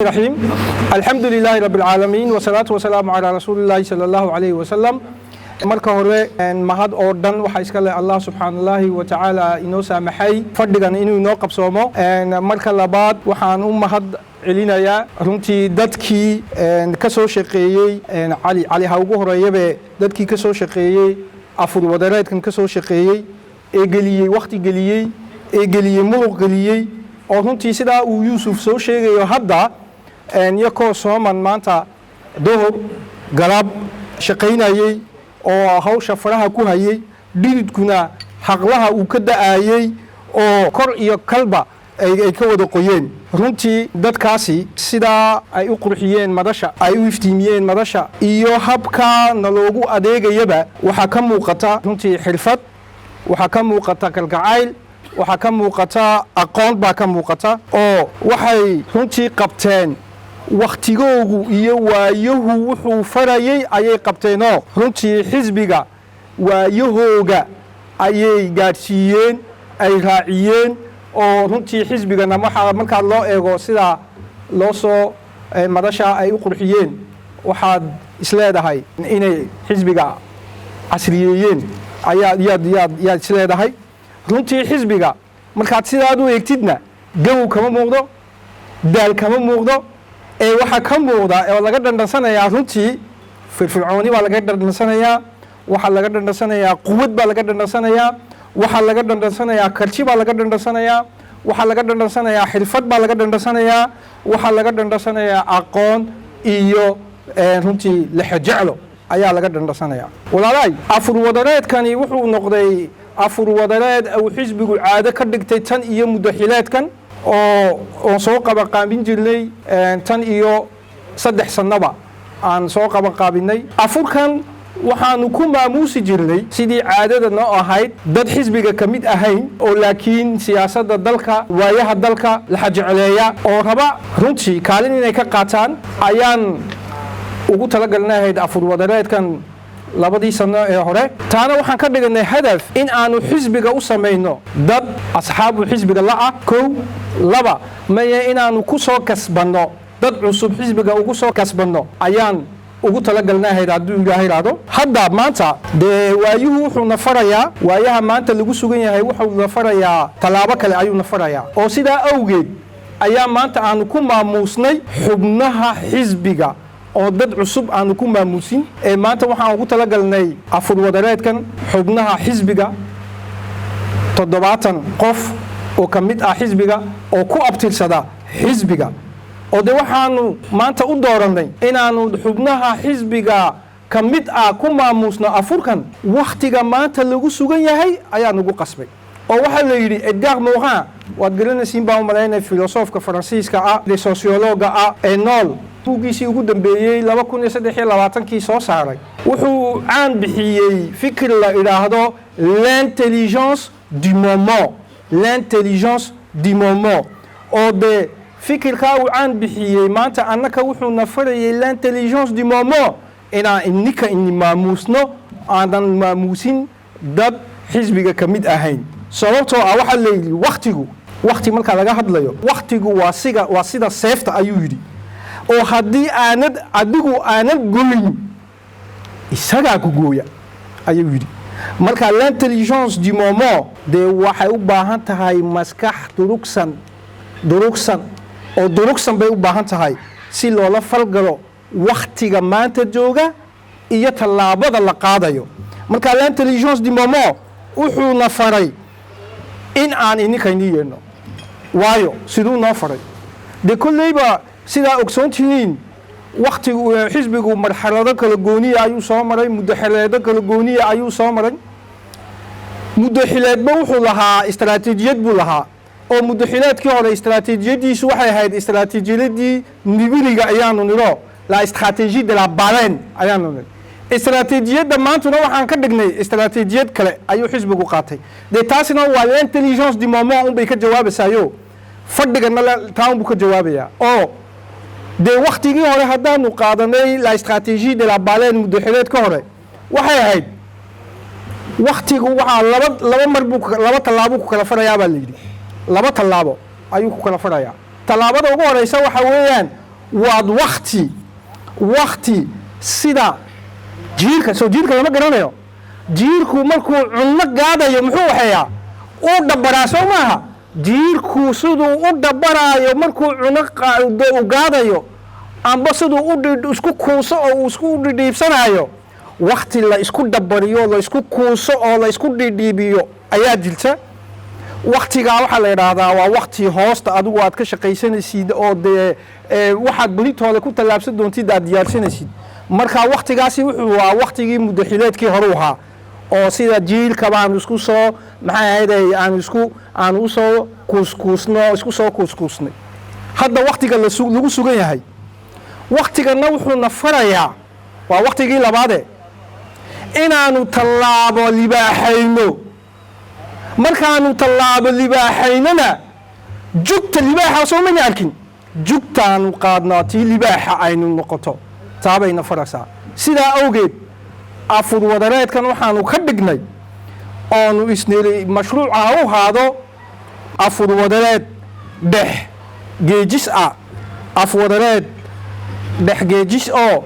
الرحيم الحمد لله رب العالمين والصلاة والسلام على رسول الله صلى الله عليه وسلم marka hore mahad oo dhan waxa iska leh Allah subhanahu wa ta'ala inoo saamaxay fadhigan inuu inoo qabsoomo marka labaad waxaan u mahad celinayaa runtii dadkii ka soo shaqeeyay cali ha ugu horeeyay dadkii ka soo shaqeeyay afur wadareedkan ka soo shaqeeyay ee geliyay waqti geliyay muruq geliyay oo runtii sida uu Yusuf soo sheegayo hadda yakoo sooman maanta dohor galab shaqeynayay oo hawsha faraha ku hayay dhididkuna xaqlaha uu ka da'ayay oo kor iyo kalba ay ka wada qoyeen runtii dadkaasi sida ay u qurxiyeen madasha ay u iftiimiyeen madasha iyo habka naloogu adeegayaba waxa ka muuqata runtii xirfad waxa ka muuqata kalgacayl waxa ka muuqata aqoon baa ka muuqata oo waxay runtii qabteen waqtigoogu iyo waayuhu wuxuu farayay ayay qabteenoo runtii xisbiga waayahooga ayay gaadhsiiyeen ay raaciyeen oo runtii xisbigana markaad loo eego sida loo soo madasha ay u qurxiyeen waxaad isleedahay inay xisbiga casriyeeyeen ayaad isleedahay runtii xisbiga markaad sidaad u eegtidna gabow kama muuqdo daal kama muuqdo ee waxa ka muuqda oo laga dhandhansanayaa runtii firfircooni baa laga dhandhansanayaa waxa laga dhandhansanayaa quwad baa laga dhandhansanayaa waxa laga dhandhansanayaa karti baa laga dhandhansanayaa waxa laga dhandhansanayaa xirfad baa laga dhandhansanayaa waxa laga dhandhansanayaa aqoon iyo runtii lexajeclo ayaa laga dhandhansanayaa walaalahay afur wadareedkani wuxuu noqday afur wadareed uu xisbigu caado ka dhigtay tan iyo mudaxileedkan oo soo qabanqaabin jirnay tan iyo 3 sanaba aan soo qabanqaabinay afurkan waxaanu ku maamuusi jirnay sidii caadada noo ahayd dad xisbiga ka mid ahayn oo laakiin siyaasadda dalka waayaha dalka la xajecleeya oo raba runtii kaalin inay ka qaataan ayaan ugu talagalnayd afur wadareedkan labadii sano ee hore taana waxaan ka dhignay hadaf in aanu xisbiga u sameeyno dad asxaabu xisbiga la kow laba maye inaanu ku soo kasbano dad cusub xisbiga ugu soo kasbano ayaan ugu talagalnayd hadduu Ilaahay raado hadda maanta de waayuhu wuxuu nafarayaa waayaha maanta lagu sugan yahay wuxuu nafarayaa talaabo kale ayuu nafarayaa oo sidaa awgeed ayaa maanta aanu ku maamuusnay xubnaha xisbiga oo dad cusub aanu ku maamuusin ee maanta waxaan ugu talagalnay afur wadareedkan xubnaha xisbiga 70 qof oo ka mid ah xisbiga oo ku abtirsada xisbiga oo de waxaanu maanta u dooranay inaanu xubnaha xisbiga ka mid ah ku maamuusno afurkan waqtiga maanta lagu sugan yahay ayaa nagu qasbay oo waxa la yiri Edgar Morin waad garanaysiin baa umaleynay filosofka Faransiiska ah ee sociologa ah ee nool buugiisii ugu dambeeyay 2023 soo saaray wuxuu caan bixiyay fikir la yiraahdo l'intelligence du moment oo de fikirka uu caan bixiyay maanta annaka wuxuu nafarayay l'intelligence du moment inaan maamuusno aanan maamuusin dad xisbiga ka mid ahayn sababtoo ah waxa la yiri waqti marka laga hadlayo waqtigu waa sida seefta ayuu yiri oo haddii adigu aanad goyn isagaa ku gooya ayuu yiri marka l'intelligence du moment de waxay u baahan tahay maskax durugsan bay u baahan tahay si loola falgalo waqtiga maanta jooga iyo tallaabada la qaadayo marka l'intelligence du moment wuxuu na faray in aan ininkaynii yeelno waayo siduu noo faray de kolleyba sidaa ogsoontihiin waqtigu xisbigu marxalado kala gooniya ayuu soo maray mudaxileedo kala gooniya ayuu soo maray mudaxileedba wuxuu lahaa istaraatiijiyad buu lahaa oo mudaxileedkii hore istaraatiijiyadiisu waxay ahayd istaraatiijiyadii nibiriga ayaanu niro la stratégie de la baleine ayaanu niro istaraatiijiyadda maantuna waxaan ka dhignay istaraatiijiyad kale ayuu xisbigu qaatay de taasina waa l'intelligence du moment un bay ka jawaabaysayo fadhigana taa un buu ka jawaabayaa oo de waqtigii hore haddaanu qaadanay la stratégie de la baleine mudaxileedka hore waxay ahayd waqtigu waxaa laba tallaabo ku kala farayaa baa la yidhi laba tallaabo ayuu ku kala farayaa tallaabada ugu horeysa waxa weeyaan waad wakti sida jiirka soo jiirka lama garanayo jiirku markuu cunno gaadayo muxuu waxeeyaa uu dhabaraa soo maaha jiirku siduu u dhabaraayo markuu cunno u gaadayo amba siduu isku kuuso oo uu isku dhidhiibsanayo wakti la isku dabariyo la isku kuuso oo la isku dhidhiibiyo ayaa jirta waktigaa waxaa la yidhaahdaa waa wakti hoosta adigu aad ka shaqaysanaysid oo dee waxaad beritoole ku tallaabsan doontid aad diyaarsanaysid marka waktigaasi wuxuu waa waktigii mudaxileedkii hore ahaa oo sida jiilka baan isku soo maxay ahayd aanu usoo kuuskuusno isku soo kuuskuusnay hadda waktiga lagu sugan yahay waktigana wuxuuna farayaa waa waktigii labaade inaanu tallaabo libaaxayno markaanu tallaabo libaaxaynana jugta libaaxa soo mana arkin jugtaanu qaadnaa tii libaaxa aynu noqoto taabayna faraysaa sidaa awgeed afur wadareedkan waxaanu ka dhignay oonu isniri mashruuca ha u haado afur wadareed dhex geejis ah afwadareed dhex geejis oo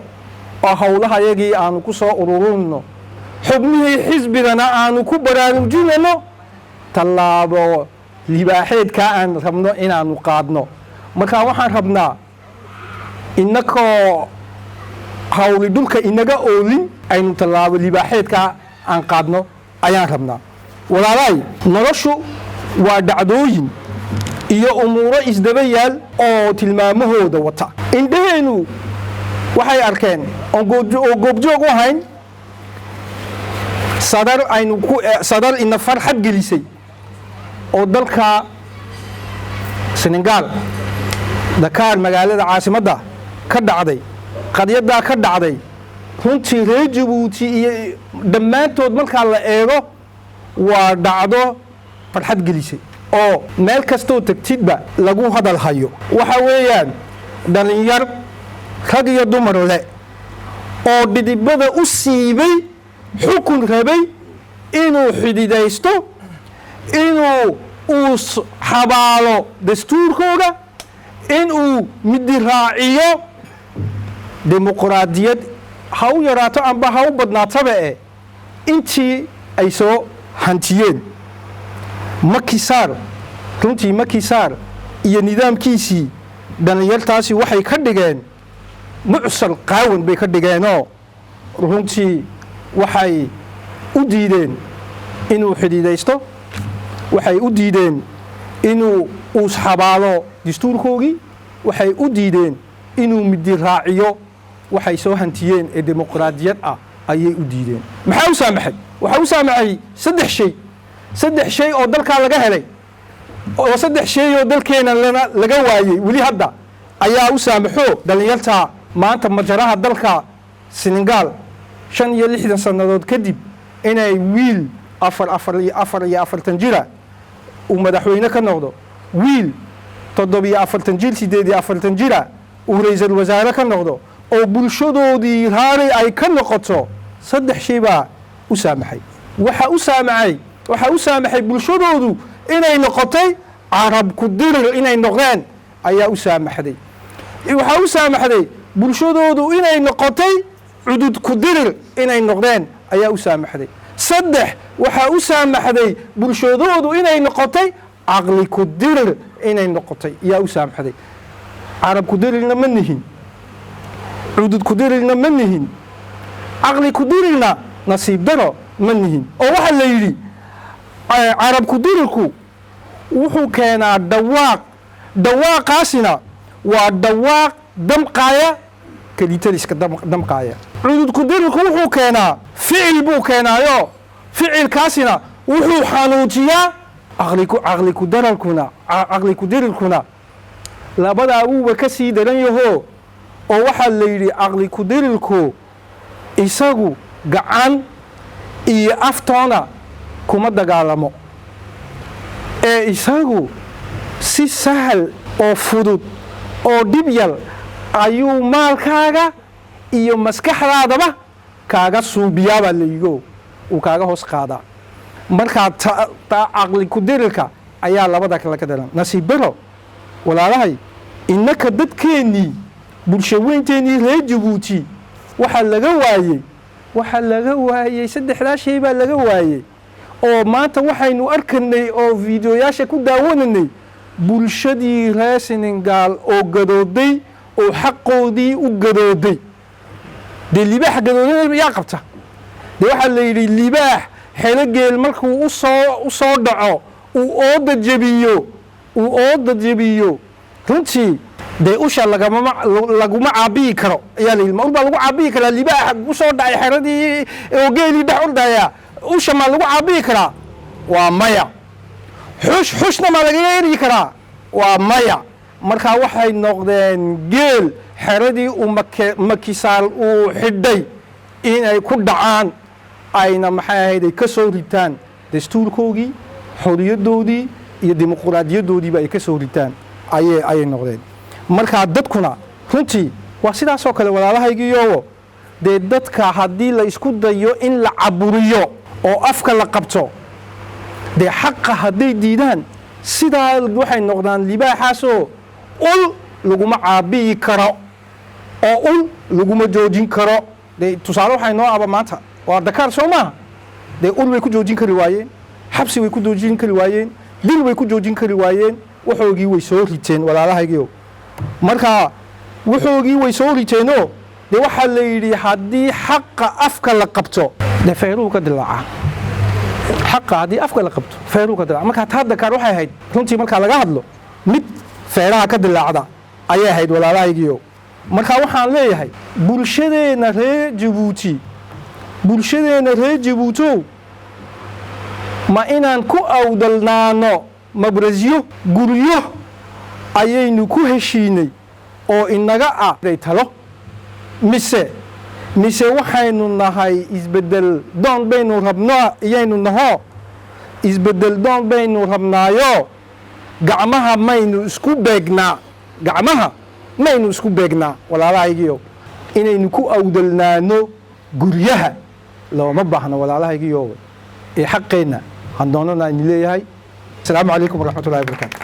howlaha yagii aanu ku soo ururino xubnihii xisbigana aanu ku baraarujinano tallaabo libaaxeedkaa aan rabno inaanu qaadno markaa waxaan rabnaa inakoo hawli dhulka inaga oolin aynu tallaabo libaaxeedkaa aan qaadno ayaan rabnaa walaalaay noloshu waa dhacdooyin iyo umuuro isdaba yaal oo tilmaamahooda wata indhaheennu waxay arkeen oo goobjoog u ahayn sadar ina farxad gelisay oo dalka Senegal Dakar magaalada caasimadda ka dhacday qadiyadda ka dhacday runtii reer Djibouti iyo dhammaantood marka la eego waa dhacdo farxad gelisay oo meel kastoo tagtidba lagu hadal hayo waxa weeyaan dhalinyar rag iyo dumar leh oo dhidibada u siibay xukun rabay inuu xididaysto inuu xabaalo dastuurkooda inuu midi raaciyo dimuqraadiyad ha u yaraato amba ha u badnaataba intii ay soo hantiyeen runtii makisaar iyo nidaamkiisii dhalinyartaasi waxay ka dhigeen mucsal qaawan bay ka dhigeenoo runtii waxay u diideen inuu xididaysto waxay u diideen inuu xabaalo dastuurkoogii waxay u diideen inuu midi raaciyo waxay soo hantiyeen ee dimuqraadiyad ah ayay u diideen maxaa u saamaxay waxa u saamaxay saddex shay oo dalkaa laga helay oo saddex shay oo dalkeena laga waayey weli hadda ayaa u saamaxo dhalinyarta maanta majaraha dalka Senegal 65 sannadood kadib inay wiil 44 jira uu madaxweyne ka noqdo wiil 47 jir 48 jira uu ra'iisul wasaare ka noqdo oo bulshadoodii raari ay ka noqoto saddex shay baa u saamaxay waxa u saamaxay bulshadoodu inay noqotay carab ku dirir inay noqdeen ayaa u saamaxday waxa u saamaxday bulshadoodu inay noqotay cudud ku dirir inay noqdeen ayaa u saamaxday saddex waxa u saamaxday bulshadoodu inay noqotay aqli ku dirir inay noqotay ayaa u saamaxday carab ku dirirna ma nihin cudud ku dirirna ma nihin aqli ku dirirna nasiib daro ma nihin oo waxa la yidhi carab ku dirirku wuxuu keenaa dhawaaqaasina waa dhawaaq damqaaya kelitaliska damqaaya cudud ku dirirku wuxuu keenaa ficil buu keenaayo ficilkaasina wuxuu xanuujiyaa aqli ku dirirkuna labadaa wuuba ka sii daran yaho oo waxaa la yidhi aqli ku dirirku isagu gacan iyo aftoona kuma dagaalamo ee isagu si sahal oo fudud oo dhib yar ayuu maalkaaga iyo maskaxdaadaba kaaga suubiyaabaa layigo uu kaaga hoos qaadaa markaa caqli ku dirirka ayaa labada kale ka daran nasiib daro walaalahay innaka dadkeennii bulshaweynteennii reer Jabuuti waxa laga waayey saddexdaa shay baa laga waayey oo maanta waxaynu arkanay oo fiidiyoyaasha ku daawananay bulshadii reer Senegal oo gadooday oo xaqoodii u gadooday dee libaax gadoodana yaa qabta dee waxaa la yidhi libaax xelo geel markuu u soo dhaco uu ooda jabiyo runtii dee usha laguma caabiyi karo ayaa la yidhi ma ul baa lagu caabiyi karaa libaax u soo dhacay xeradii oo geelii dhex ordaya usha maa lagu caabiyi karaa waa maya xushna maa lagaga eryi karaa waa maya markaa waxay noqdeen geel xeradii makisaal uu xidhay inay ku dhacaan ayna maxay ahayd ay ka soo ritaan dastuurkoogii xoriyaddoodii iyo dimuqraadiyadoodiiba ay ka soo ritaan ayay noqdeen markaa dadkuna runtii waa sidaasoo kale walaalahaygiiyo dee dadka haddii la isku dayo in la caburiyo oo afka la qabto dee xaqa hadday diidaan sidaa waxay noqdaan libaaxaasoo ul laguma caabiyi karo oo ul laguma joojin karo dee tusaale waxay noo aba maanta waa Dakar soo maaha dee ul way ku joojin kari waayeen xabsi way ku joojin kari waayeen dil way ku joojin kari waayeen waxoogii way soo riteen walaalahaygiio marka waxoogii way soo riteenoo dee waxaa la yidhi haddii xaqa afka la qabto dee feeruhu ka dilaaca xaqa haddii afka la qabto feeruhu ka dilaaca marka taa Dakar waxay ahayd runtii markaa laga hadlo mid feeraha ka dilaacda ayay ahayd walaalahaygiio marka waxaan leeyahay bulshadeena reer Jabuuti ma inaan ku awdalnaano mabrasyo guryo ayaynu ku heshiinay oo inaga ah talo mise waxaynu nahay isbedel doon baynu rabnaa iyaynu naho isbedel doon baynu rabnaayo gacmaha maynu isku beegnaa walaalahaygiio inaynu ku awdalnaano guryaha looma baahno walaalahaygiio ee xaqeenna han doonana in leeyahay. السلام عليكم ورحمة الله وبركاته.